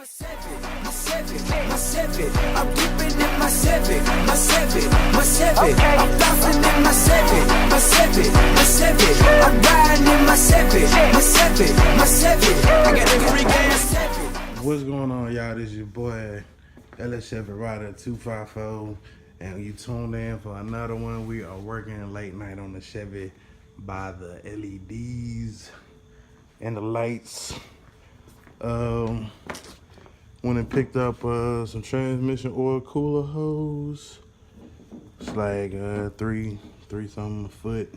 I'm keeping it my Civic. I'm bouncing in my Civic. I'm riding in my Civic. I got the Greek ass Civic. What's going on, y'all? This is your boy LS Chevy Rider 254, and you tuned in for another one. We are working late night on the Chevy by the LEDs and the lights. Went and picked up some transmission oil cooler hose. It's like three something a foot.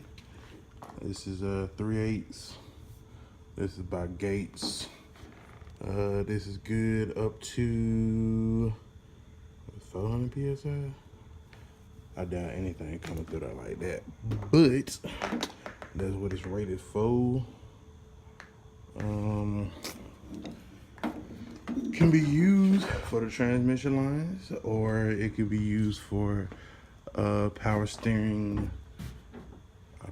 This is 3/8. This is by Gates. This is good up to 400 PSI. I doubt anything coming through there like that, but that's what it's rated for. Can be used for the transmission lines, or it could be used for power steering. I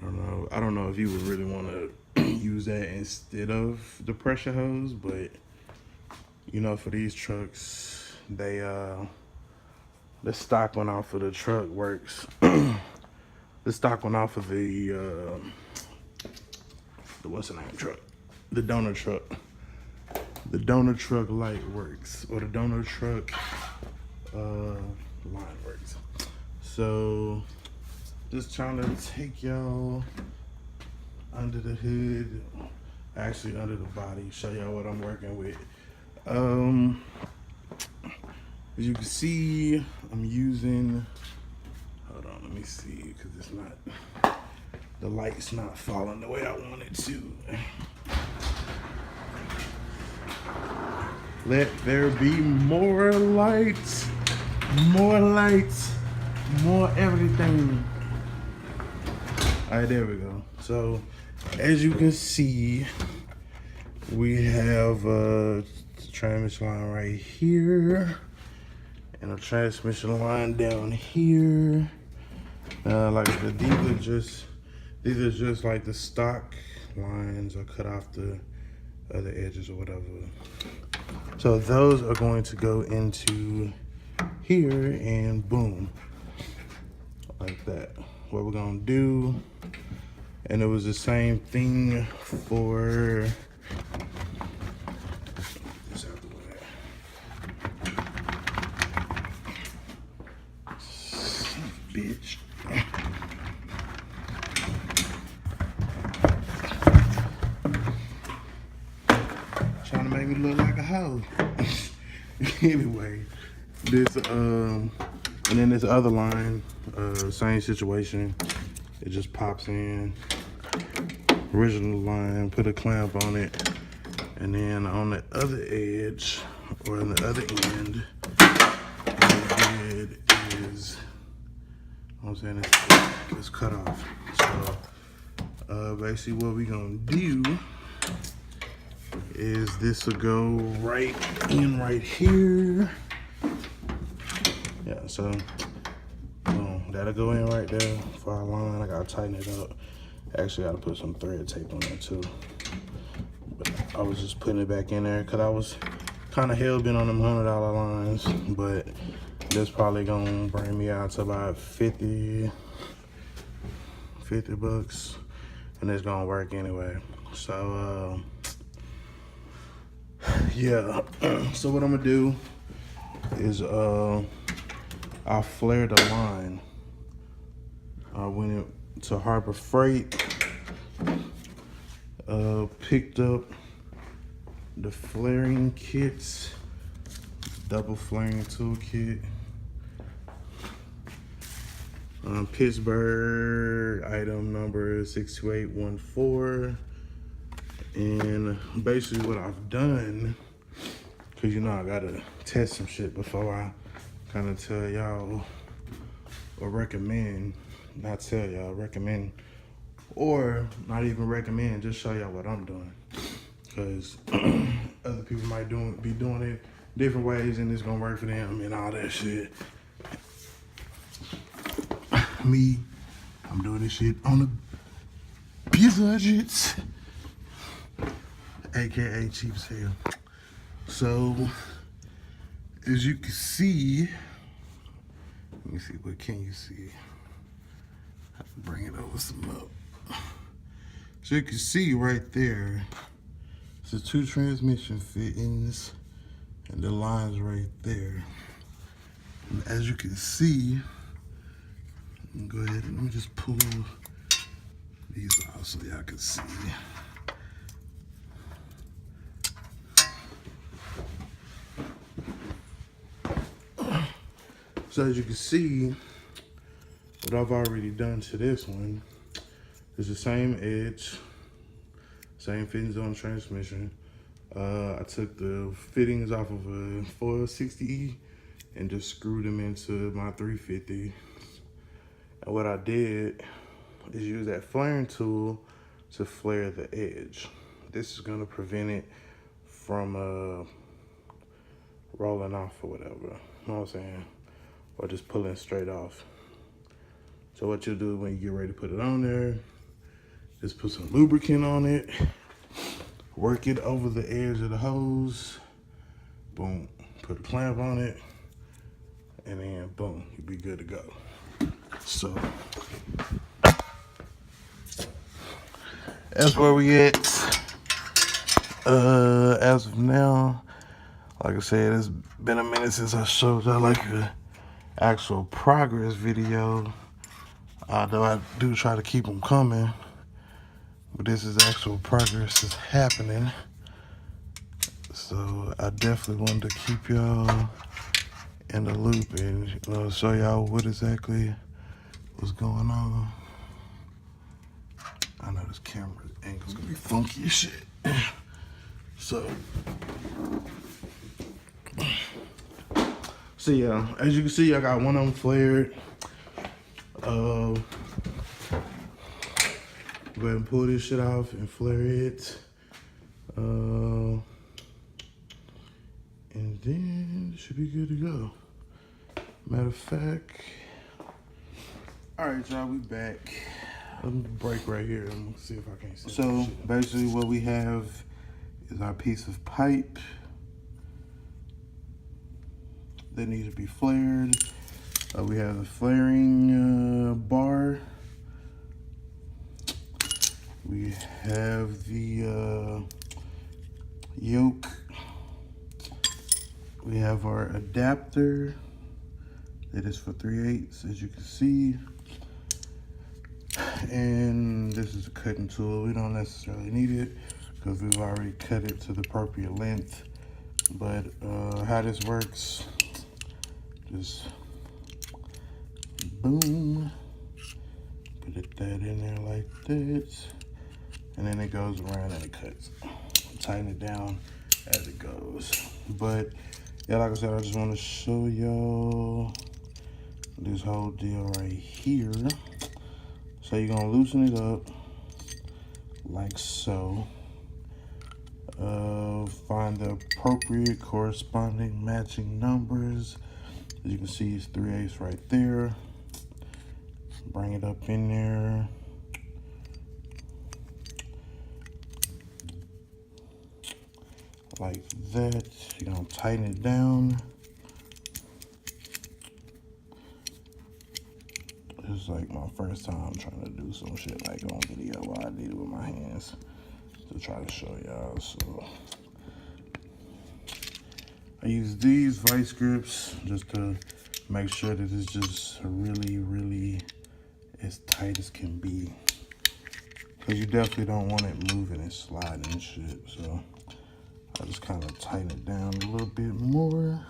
don't know if you would really want to use that instead of the pressure hose, but you know, for these trucks, the stock one off of the truck works. The stock one off of the what's the name truck? The donor truck. The donor truck light works, or the donor truck line works. So just trying to take y'all under the hood, actually under the body, show y'all what I'm working with. As you can see, I'm using, hold on, let me see, because it's not, the light's not falling the way I want it to. Let there be more lights, more everything. All right, there we go. So, as you can see, we have a transmission line right here and a transmission line down here. Like these are just like the stock lines, or cut off the other edges or whatever. So those are going to go into here, and boom, like that. What we're gonna do, and it was the same thing for this out the way. Son of a bitch. Trying to make me look like a hoe. Anyway, this and then this other line, same situation. It just pops in. Original line, put a clamp on it, and then on the other edge, or on the other end, what I did is, I'm saying it's cut off. So basically what we gonna do is this will go right in right here. Yeah, so boom, that'll go in right there for our line. I gotta tighten it up. Actually, I gotta put some thread tape on there too. But I was just putting it back in there because I was kind of hell-bent on them $100 lines, but this probably gonna bring me out to about 50 bucks, and it's gonna work anyway. So yeah, so what I'm gonna do is I'll flare the line. I went to Harbor Freight, picked up the flaring kits, double flaring toolkit, Pittsburgh item number 62814. And basically what I've done, because you know I gotta test some shit before I kind of tell y'all or recommend, not tell y'all, recommend, or not even recommend, just show y'all what I'm doing. Because other people might be doing it different ways, and it's gonna work for them and all that shit. Me, I'm doing this shit on a budget, aka cheap as hell. So as you can see, let me see, what can you see? I have to bring it over some up. So you can see right there, it's the 2 transmission fittings and the lines right there. And as you can see, go ahead and let me just pull these out so y'all can see. So as you can see, what I've already done to this one is the same edge, same fittings on the transmission. I took the fittings off of a 460E and just screwed them into my 350. And what I did is use that flaring tool to flare the edge. This is gonna prevent it from rolling off or whatever, you know what I'm saying? Or just pulling straight off. So what you'll do when you get ready to put it on there, just put some lubricant on it, work it over the edge of the hose, boom, put a clamp on it, and then boom, you'll be good to go. So that's where we at. As of now, like I said, it's been a minute since I showed y'all like a actual progress video. Although I do try to keep them coming, but this is actual progress that's happening. So I definitely wanted to keep y'all in the loop and show y'all what exactly was going on. I know this camera angle's gonna be funky as shit. So yeah, as you can see, I got one of them flared. Go ahead and pull this shit off and flare it. And then it should be good to go. Matter of fact, all right, y'all, we back. Let me break right here. I'm gonna see if I can see. So basically what we have is our piece of pipe that needs to be flared. We have the flaring bar. We have the yoke. We have our adapter that is for 3/8, as you can see. And this is a cutting tool. We don't necessarily need it because we've already cut it to the appropriate length. But how this works, just boom, put that in there like that, and then it goes around and it cuts. Tighten it down as it goes. But yeah, like I said, I just want to show y'all this whole deal right here. So you're gonna loosen it up like so. Find the appropriate corresponding matching numbers. As you can see, it's 3/8 right there. Bring it up in there. Like that. You're gonna tighten it down. This is like my first time trying to do some shit like on video while I did it with my hands to try to show y'all. So I use these vice grips just to make sure that it's just really, really as tight as can be. Because you definitely don't want it moving and sliding and shit. So I just kind of tighten it down a little bit more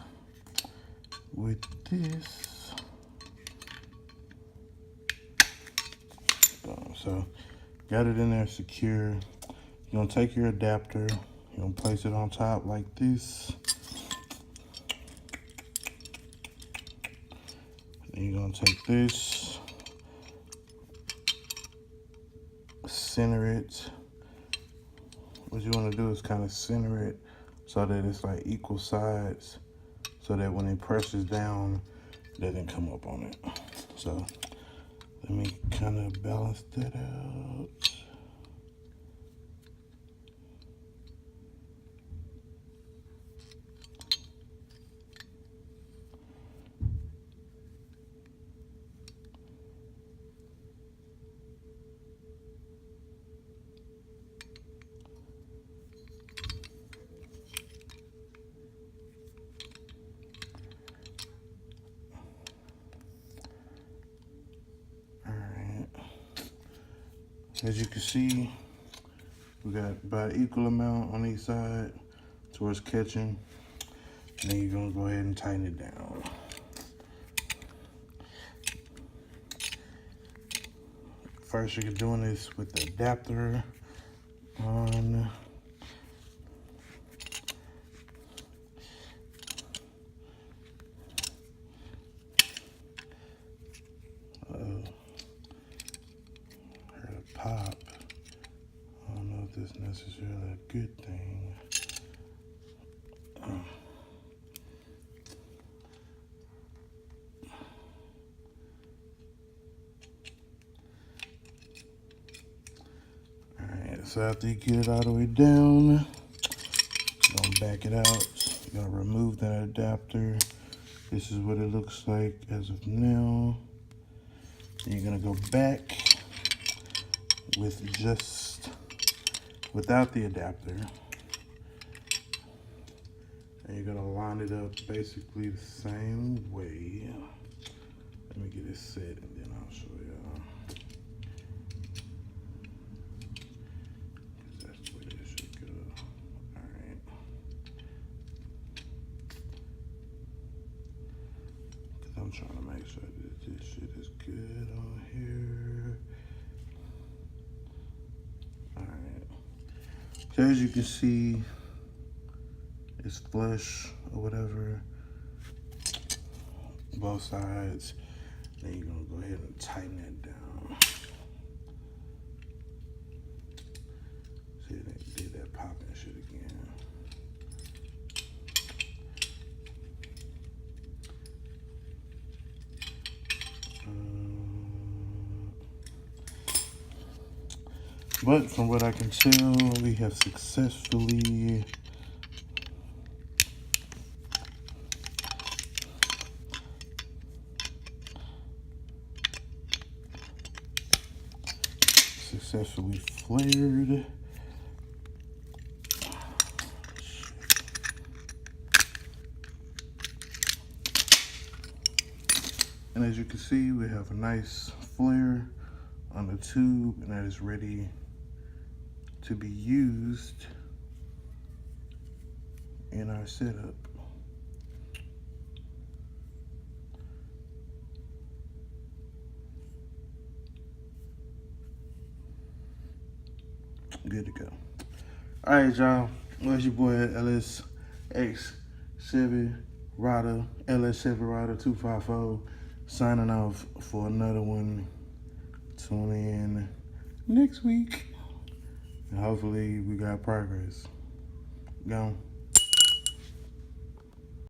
with this. So got it in there secure. You're gonna take your adapter, you're gonna place it on top like this. Then you're gonna take this, center it. What you wanna do is kind of center it so that it's like equal sides, so that when it presses down, it doesn't come up on it. So let me kind of balance that out. As you can see, we got about equal amount on each side towards catching. And then you're gonna go ahead and tighten it down. First, you're doing this with the adapter on. Heard a pop. I don't know if this is necessarily a good thing. Alright, so after you get it all the way down, you're gonna back it out. You're gonna remove that adapter. This is what it looks like as of now. Then you're gonna go back with without the adapter. And you're gonna line it up basically the same way. Let me get it set and then I'll show y'all. That's the way this should go. Alright. Cause I'm trying to make sure that this shit is good on here. Alright. So as you can see, it's flush or whatever, both sides. Then you're gonna go ahead and tighten it down. See, they did that popping shit again. But from what I can tell, we have successfully flared. And as you can see, we have a nice flare on the tube, and that is ready to be used in our setup. Good to go. All right, y'all. Well, it's your boy LS7 Rider, LS7 Rider 254, signing off for another one. Tune in next week, and hopefully we got progress. Gone.